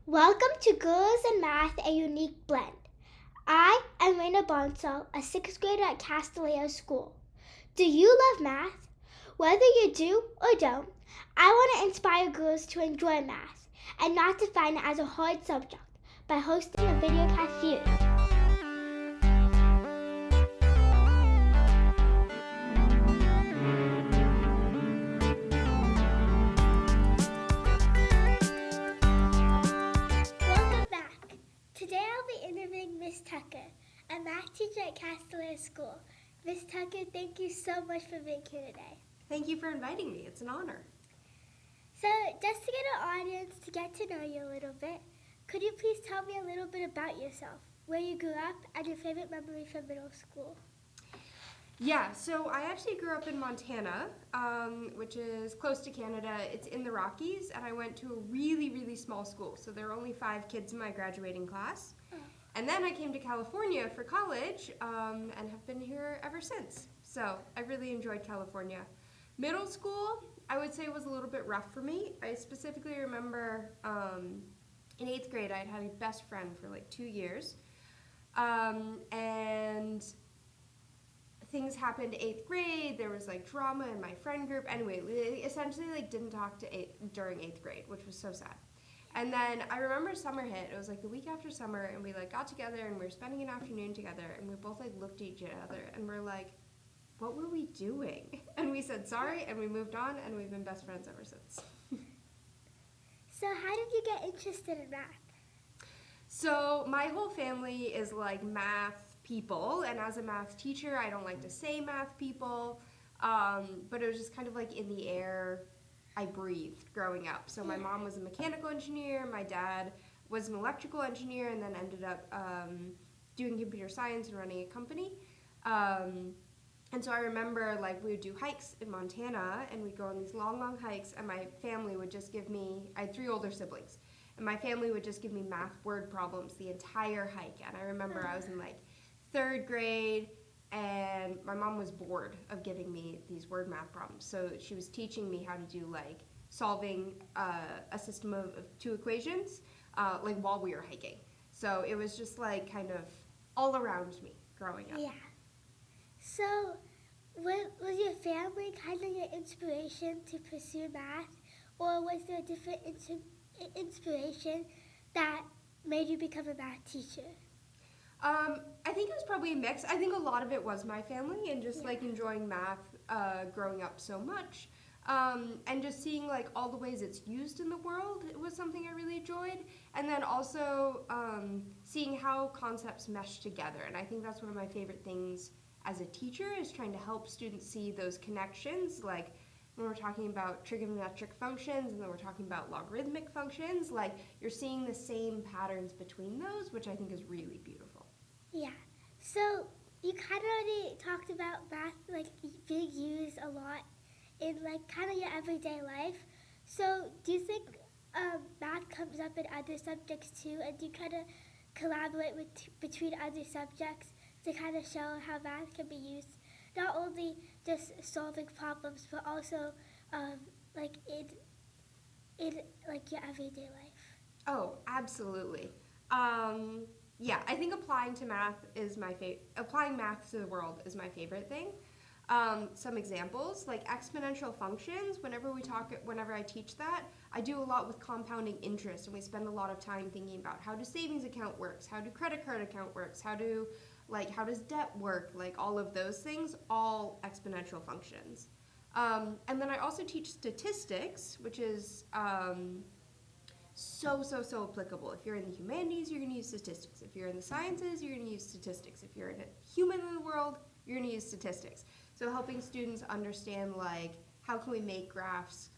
Welcome to Girls and Math, a unique blend. I am Raina Bonso, a 6th grader at Castilleja School. Do you love math? Whether you do or don't, I want to inspire girls to enjoy math and not to find it as a hard subject by hosting a video cast series. Welcome back. Today I'll be interviewing Miss Tucker, a math teacher at Castilleja School. Miss Tucker, thank you so much for being here today. Thank you for inviting me. It's an honor. So, just to get our audience to get to know you a little bit, could you please tell me a little bit about yourself, where you grew up, and your favorite memory from middle school? Yeah, so I actually grew up in Montana, which is close to Canada. It's in the Rockies, and I went to a really, really small school. So there were only 5 kids in my graduating class. Oh. And then I came to California for college and have been here ever since. So I really enjoyed California. Middle school, I would say, was a little bit rough for me. I specifically remember in 8th grade, I had a best friend for like 2 years. And things happened 8th grade. There was like drama in my friend group. Anyway, we essentially like didn't talk during 8th grade, which was so sad. And then I remember summer hit. It was like the week after summer, and we like got together and we were spending an afternoon together, and we both like looked at each other and we're like, what were we doing? And we said sorry, and we moved on, and we've been best friends ever since. So, how did you get interested in math? So my whole family is like math people, and as a math teacher, I don't like to say math people, but it was just kind of like in the air. I breathed growing up. So my mom was a mechanical engineer, my dad was an electrical engineer, and then ended up doing computer science and running a company. And so I remember like we would do hikes in Montana, and we'd go on these long, long hikes, and my family would just give me, I had 3 older siblings, and my family would just give me math word problems the entire hike. And I remember I was in like 3rd grade, and my mom was bored of giving me these word math problems. So she was teaching me how to do like solving a system of 2 equations like while we were hiking. So it was just like kind of all around me growing up. Yeah. So, was your family kind of your inspiration to pursue math, or was there a different inspiration that made you become a math teacher? I think it was probably a mix. I think a lot of it was my family and just like enjoying math growing up so much. And just seeing like all the ways it's used in the world, it was something I really enjoyed. And then also seeing how concepts mesh together. And I think that's one of my favorite things as a teacher, is trying to help students see those connections. Like when we're talking about trigonometric functions and then we're talking about logarithmic functions, like you're seeing the same patterns between those, which I think is really beautiful. Yeah. So, you kind of already talked about math like being used a lot in like kind of your everyday life. So, do you think math comes up in other subjects too, and do you kind of collaborate between other subjects to kind of show how math can be used, not only just solving problems, but also like in like your everyday life? Oh, absolutely. Yeah, I think applying math to the world is my favorite thing. Some examples, like exponential functions, whenever I teach that, I do a lot with compounding interest, and we spend a lot of time thinking about how do savings account works, how do credit card account works, how does debt work, like all of those things, all exponential functions. And then I also teach statistics, which is so applicable. If you're in the humanities, you're going to use statistics. If you're in the sciences, you're going to use statistics. If you're in a human in the world, you're going to use statistics. So helping students understand like how can we make graphs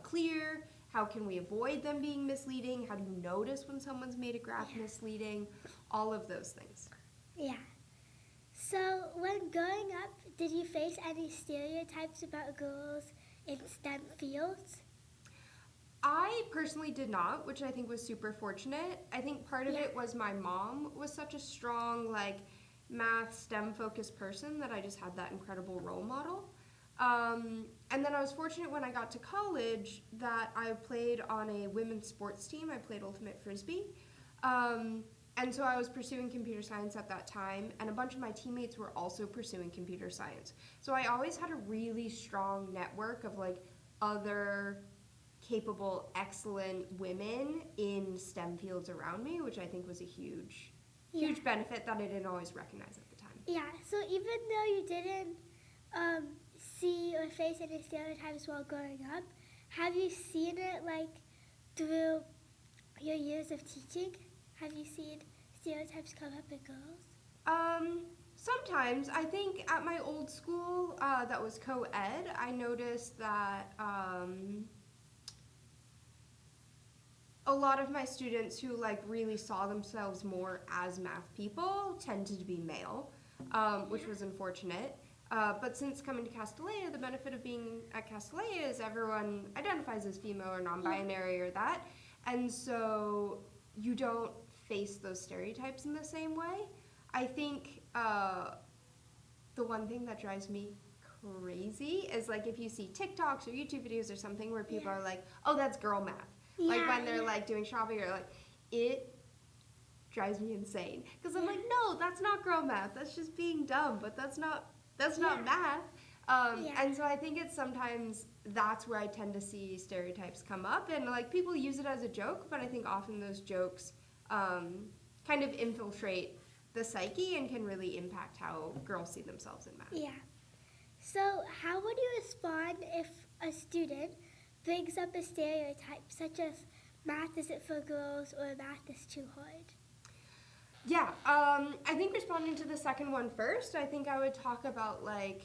clear, how can we avoid them being misleading, how do you notice when someone's made a graph misleading, all of those things. Yeah. So, when growing up, did you face any stereotypes about girls in STEM fields? I personally did not, which I think was super fortunate. I think part of it was my mom was such a strong like math STEM focused person that I just had that incredible role model. And then I was fortunate when I got to college that I played on a women's sports team. I played ultimate frisbee. And so I was pursuing computer science at that time, and a bunch of my teammates were also pursuing computer science. So I always had a really strong network of like other capable, excellent women in STEM fields around me, which I think was a huge benefit that I didn't always recognize at the time. Yeah, so even though you didn't see or face any stereotypes while growing up, have you seen it like through your years of teaching? Have you seen stereotypes come up in girls? Sometimes. I think at my old school that was co-ed, I noticed that a lot of my students who like really saw themselves more as math people tended to be male, which was unfortunate. But since coming to Castilleja, the benefit of being at Castilleja is everyone identifies as female or non-binary or that, and so you don't face those stereotypes in the same way. I think the one thing that drives me crazy is like if you see TikToks or YouTube videos or something where people are like, "Oh, that's girl math." Like when they're like doing shopping or like, it drives me insane because I'm like, no, that's not girl math. That's just being dumb. But that's not math. And so I think it's sometimes that's where I tend to see stereotypes come up, and like people use it as a joke, but I think often those jokes kind of infiltrate the psyche and can really impact how girls see themselves in math. Yeah. So how would you respond if a student brings up a stereotype such as math isn't for girls or math is too hard? Yeah, I think responding to the second one first, I think I would talk about like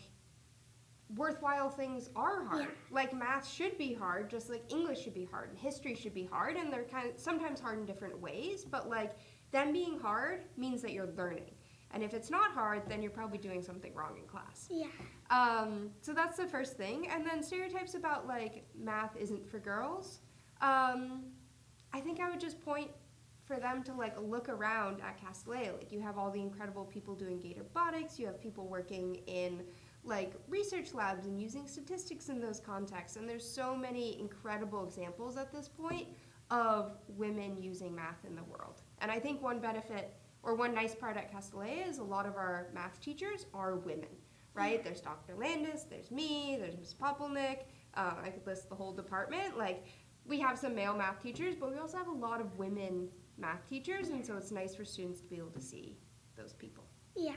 worthwhile things are hard. Yeah. Like math should be hard, just like English should be hard and history should be hard, and they're kind of sometimes hard in different ways, but like them being hard means that you're learning. And if it's not hard, then you're probably doing something wrong in class. Yeah. So that's the first thing. And then stereotypes about like math isn't for girls. I think I would just point for them to like look around at Castilleja. Like you have all the incredible people doing gait robotics, you have people working in like research labs and using statistics in those contexts, and there's so many incredible examples at this point of women using math in the world. And I think one benefit or one nice part at Castilleja is a lot of our math teachers are women, right? There's Dr. Landis, there's me, there's Ms. Popelnick, I could list the whole department. Like we have some male math teachers, but we also have a lot of women math teachers, and so it's nice for students to be able to see those people. Yeah.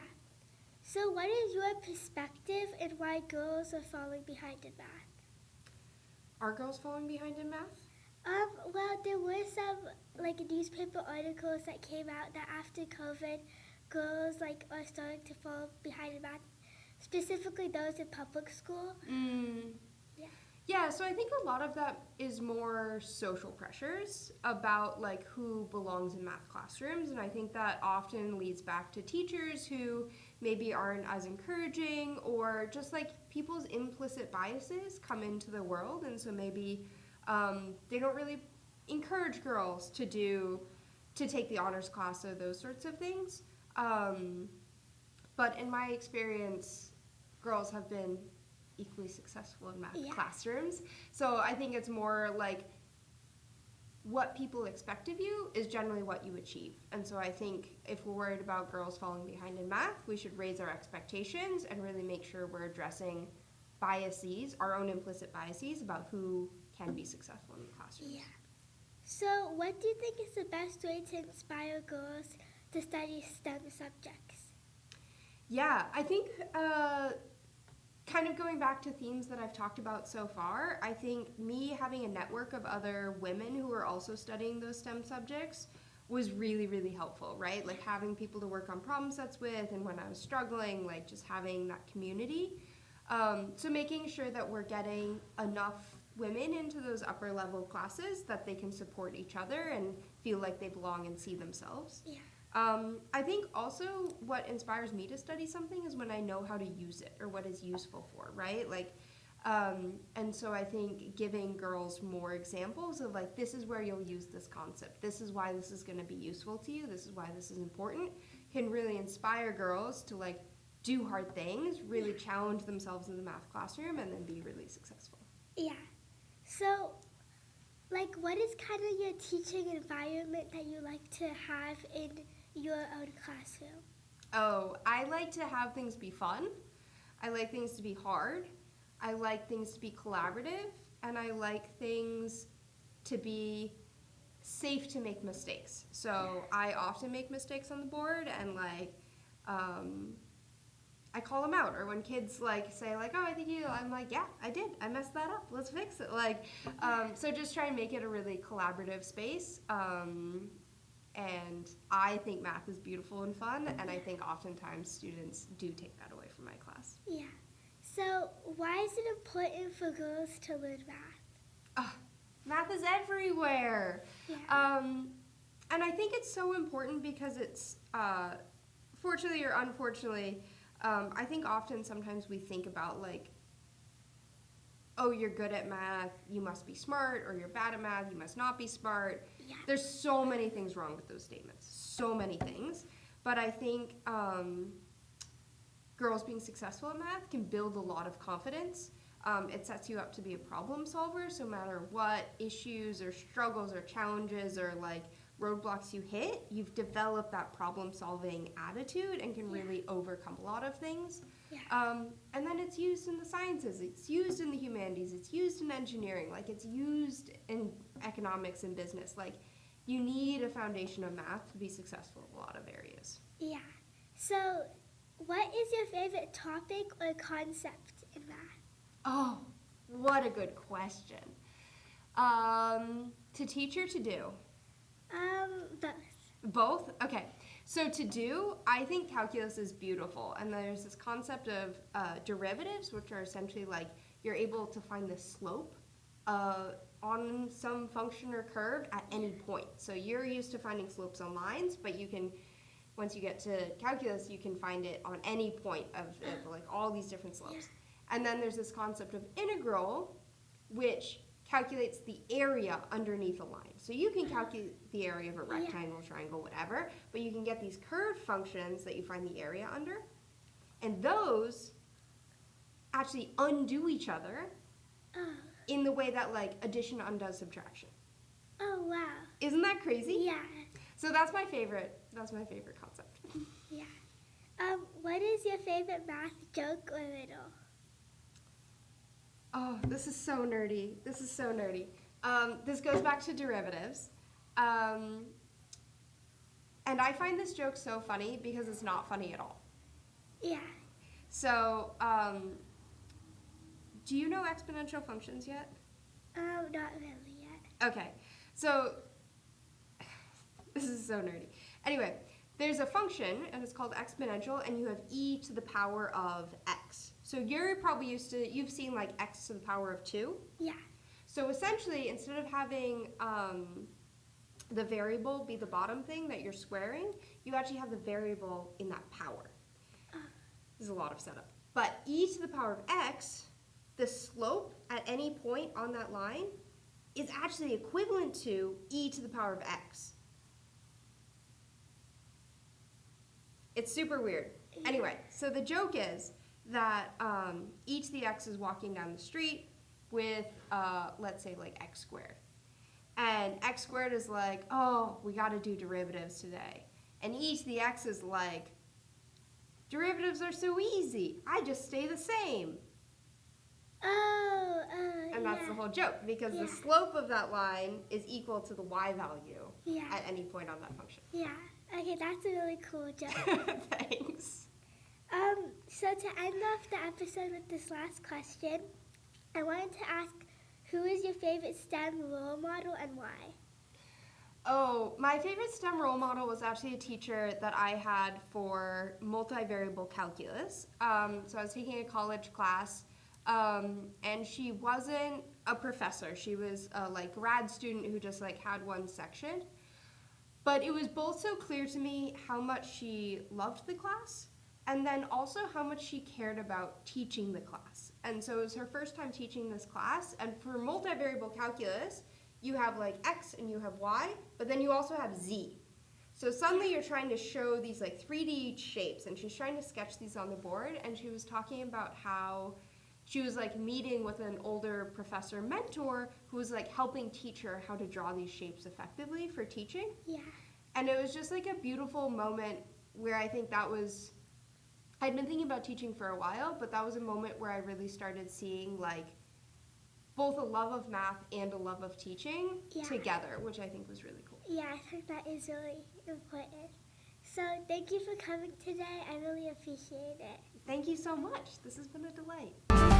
So what is your perspective and why girls are falling behind in math? Are girls falling behind in math? Well, there were some like newspaper articles that came out that after COVID, girls like are starting to fall behind in math, specifically those in public school. Yeah, so I think a lot of that is more social pressures about like who belongs in math classrooms, and I think that often leads back to teachers who maybe aren't as encouraging, or just like people's implicit biases come into the world, and so maybe they don't really encourage girls to take the honors class or those sorts of things. But in my experience, girls have been equally successful in math classrooms. So I think it's more like what people expect of you is generally what you achieve. And so I think if we're worried about girls falling behind in math, we should raise our expectations and really make sure we're addressing biases, our own implicit biases about who can be successful in the classroom. Yeah. So what do you think is the best way to inspire girls to study STEM subjects? Yeah, I think kind of going back to themes that I've talked about so far, I think me having a network of other women who are also studying those STEM subjects was really, really helpful, right? Like having people to work on problem sets with, and when I was struggling, like just having that community. So making sure that we're getting enough women into those upper level classes that they can support each other and feel like they belong and see themselves. Yeah. I think also what inspires me to study something is when I know how to use it or what it's useful for, right? Like, and so I think giving girls more examples of like, this is where you'll use this concept. This is why this is going to be useful to you. This is why this is important, can really inspire girls to like do hard things, really challenge themselves in the math classroom, and then be really successful. Yeah. So, like, what is kind of your teaching environment that you like to have in your own classroom? Oh, I like to have things be fun. I like things to be hard. I like things to be collaborative. And I like things to be safe to make mistakes. So I often make mistakes on the board, and I call them out. Or when kids say oh, I think I'm like, yeah, I did. I messed that up. Let's fix it. So just try and make it a really collaborative space. And I think math is beautiful and fun, and I think oftentimes students do take that away from my class. Yeah. So, why is it important for girls to learn math? Math is everywhere. Yeah. And I think it's so important because it's, fortunately or unfortunately, I think often sometimes we think about oh, you're good at math, you must be smart, or you're bad at math, you must not be smart. Yeah. There's so many things wrong with those statements, so many things. But I think girls being successful at math can build a lot of confidence. It sets you up to be a problem solver, so no matter what issues or struggles or challenges or roadblocks you hit, you've developed that problem solving attitude and can really overcome a lot of things. Yeah. And then it's used in the sciences, it's used in the humanities, it's used in engineering, it's used in economics and business. You need a foundation of math to be successful in a lot of areas. Yeah. So, what is your favorite topic or concept in math? Oh, what a good question. To teach or to do? Both. Both? Okay. So to do, I think calculus is beautiful. And there's this concept of derivatives, which are essentially you're able to find the slope on some function or curve at any point. So you're used to finding slopes on lines, but you can, once you get to calculus, you can find it on any point of all these different slopes. Yeah. And then there's this concept of integral, which calculates the area underneath a line. So you can calculate the area of a rectangle, triangle, whatever, but you can get these curved functions that you find the area under, and those actually undo each other in the way that addition undoes subtraction. Oh, wow. Isn't that crazy? Yeah. So that's my favorite concept. Yeah. What is your favorite math joke or riddle? Oh, this is so nerdy. This goes back to derivatives. And I find this joke so funny because it's not funny at all. Yeah. So, do you know exponential functions yet? Not really yet. Okay. So, this is so nerdy. Anyway, there's a function, and it's called exponential, and you have e to the power of x. So you're probably you've seen x to the power of 2. Yeah. So essentially, instead of having the variable be the bottom thing that you're squaring, you actually have the variable in that power. There's a lot of setup. But e to the power of x, the slope at any point on that line, is actually equivalent to e to the power of x. It's super weird. Yeah. Anyway, so the joke is that e to the x is walking down the street with, let's say, x squared. And x squared is oh, we got to do derivatives today. And e to the x is derivatives are so easy. I just stay the same. And that's the whole joke, because the slope of that line is equal to the y value at any point on that function. Yeah. Okay, that's a really cool joke. Thanks. So to end off the episode with this last question, I wanted to ask, who is your favorite STEM role model and why? Oh, my favorite STEM role model was actually a teacher that I had for multivariable calculus. So I was taking a college class, and she wasn't a professor. She was a grad student who just had one section. But it was both so clear to me how much she loved the class, and then also how much she cared about teaching the class. And so it was her first time teaching this class, and for multivariable calculus, you have x and you have y, but then you also have z. So suddenly you're trying to show these like 3D shapes, and she's trying to sketch these on the board, and she was talking about how she was like meeting with an older professor mentor who was like helping teach her how to draw these shapes effectively for teaching. Yeah. And it was just like a beautiful moment where I think that was, I'd been thinking about teaching for a while, but that was a moment where I really started seeing like both a love of math and a love of teaching together, which I think was really cool. Yeah, I think that is really important. So thank you for coming today. I really appreciate it. Thank you so much. This has been a delight.